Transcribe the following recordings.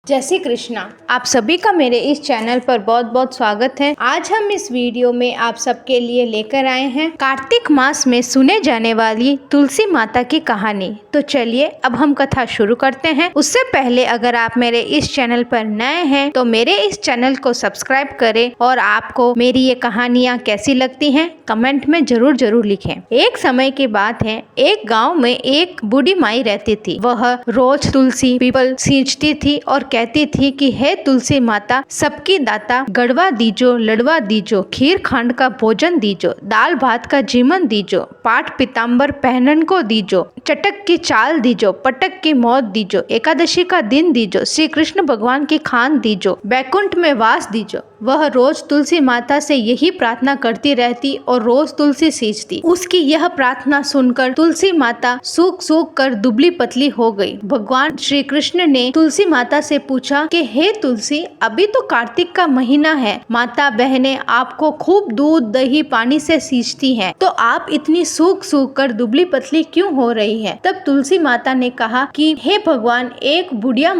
जय श्री कृष्णा। आप सभी का मेरे इस चैनल पर बहुत बहुत स्वागत है। आज हम इस वीडियो में आप सबके लिए लेकर आए हैं कार्तिक मास में सुने जाने वाली तुलसी माता की कहानी। तो चलिए अब हम कथा शुरू करते हैं। उससे पहले अगर आप मेरे इस चैनल पर नए हैं तो मेरे इस चैनल को सब्सक्राइब करें और आपको मेरी ये कहानियाँ कैसी लगती हैं कमेंट में जरूर लिखें। एक समय की बात है, एक गाँव में एक बूढ़ी माई रहती थी। वह रोज तुलसी पीपल सींचती थी और कहती थी कि हे तुलसी माता, सबकी दाता, गड़वा दीजो, लड़वा दीजो, खीर खांड का भोजन दीजो, दाल भात का जीवन दीजो, पाट पीताम्बर पहनन को दीजो, चटक की चाल दीजो, पटक की मौत दीजो, एकादशी का दिन दीजो, श्री कृष्ण भगवान की खान दीजो, बैकुंठ में वास दीजो। वह रोज तुलसी माता से यही प्रार्थना करती रहती और रोज तुलसी सींचती। उसकी यह प्रार्थना सुनकर तुलसी माता सूख सूख कर दुबली पतली हो गई। भगवान श्री कृष्ण ने तुलसी माता से पूछा कि हे तुलसी, अभी तो कार्तिक का महीना है, माता बहनें आपको खूब दूध दही पानी से सींचती हैं, तो आप इतनी सूख सूख कर दुबली पतली क्यों हो रही है? तब तुलसी माता ने कहा कि हे भगवान, एक बुढ़िया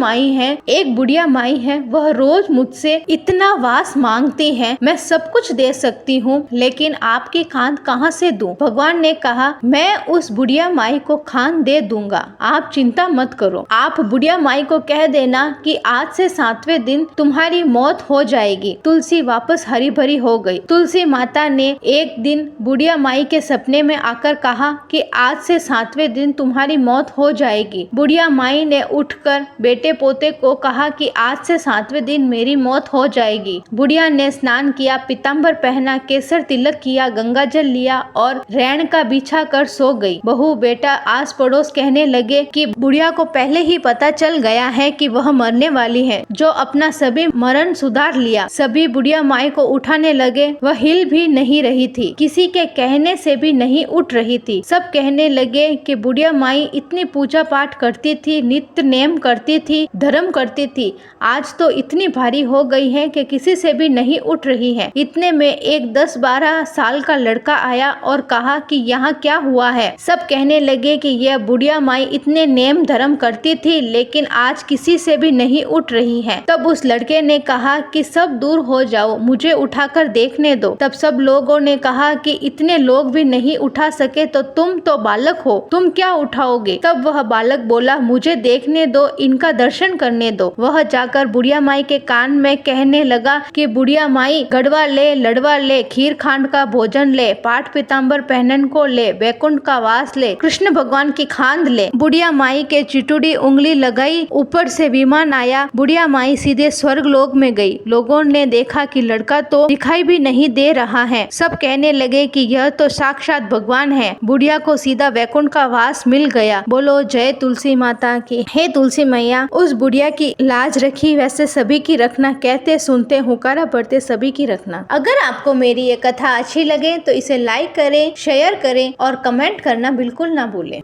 माई है, वह रोज मुझसे इतना वास मांगती हैं, मैं सब कुछ दे सकती हूँ, लेकिन आपकी खांड कहाँ से दूं? भगवान ने कहा, मैं उस बुढ़िया माई को खांड दे दूंगा, आप चिंता मत करो। आप बुढ़िया माई को कह देना कि आज से 7वें दिन तुम्हारी मौत हो जाएगी। तुलसी वापस हरी भरी हो गई। तुलसी माता ने एक दिन बुढ़िया माई के सपने में आकर कहा कि आज से 7वें दिन तुम्हारी मौत हो जाएगी। बुढ़िया माई ने उठकर बेटे पोते को कहा कि आज से 7वें दिन मेरी मौत हो जाएगी। बुढ़िया ने स्नान किया, पीताम्बर पहना, केसर तिलक किया, गंगा जल लिया और रैन का बिछा कर सो गई। बहू बेटा आस पड़ोस कहने लगे कि बुढ़िया को पहले ही पता चल गया है कि वह मरने वाली है, जो अपना सभी मरण सुधार लिया। सभी बुढ़िया माई को उठाने लगे। वह हिल भी नहीं रही थी, किसी के कहने से भी नहीं उठ रही थी। सब कहने लगे कि बुढ़िया माई इतनी पूजा पाठ करती थी, नित्य नेम करती थी, धर्म करती थी, आज तो इतनी भारी हो गई है कि किसी से भी नहीं उठ रही है। इतने में एक 10-12 साल का लड़का आया और कहा कि यहाँ क्या हुआ है? सब कहने लगे कि यह बुढ़िया माई इतने नेम धर्म करती थी, लेकिन आज किसी से भी नहीं उठ रही है। तब उस लड़के ने कहा कि सब दूर हो जाओ, मुझे उठाकर देखने दो। तब सब लोगों ने कहा कि इतने लोग भी नहीं उठा सके तो तुम तो बालक हो, तुम क्या उठाओगे? तब वह बालक बोला, मुझे देखने दो, इनका दर्शन करने दो। वह जाकर बुढ़िया माई के कान में कहने लगा कि बुढ़िया माई, गड़वा ले, लड़वा ले, खीर खांड का भोजन ले, पाठ पीताम्बर पहनन को ले, बैकुंठ का वास ले, कृष्ण भगवान की खांड ले। बुढ़िया माई के चिटुड़ी उंगली लगाई, ऊपर से विमान आया। बुढ़िया माई सीधे स्वर्ग लोक में गई। लोगों ने देखा कि लड़का तो दिखाई भी नहीं दे रहा है। सब कहने लगे कि यह तो साक्षात भगवान है। बुढ़िया को सीधा वैकुंठ का वास मिल गया। बोलो जय तुलसी माता की। हे तुलसी मैया, उस बुढ़िया की लाज रखी, वैसे सभी की रखना, कहते सुनते हुकारा पढ़ते सभी की रखना। अगर आपको मेरी ये कथा अच्छी लगे तो इसे लाइक करें, शेयर करें और कमेंट करना बिल्कुल ना भूलें।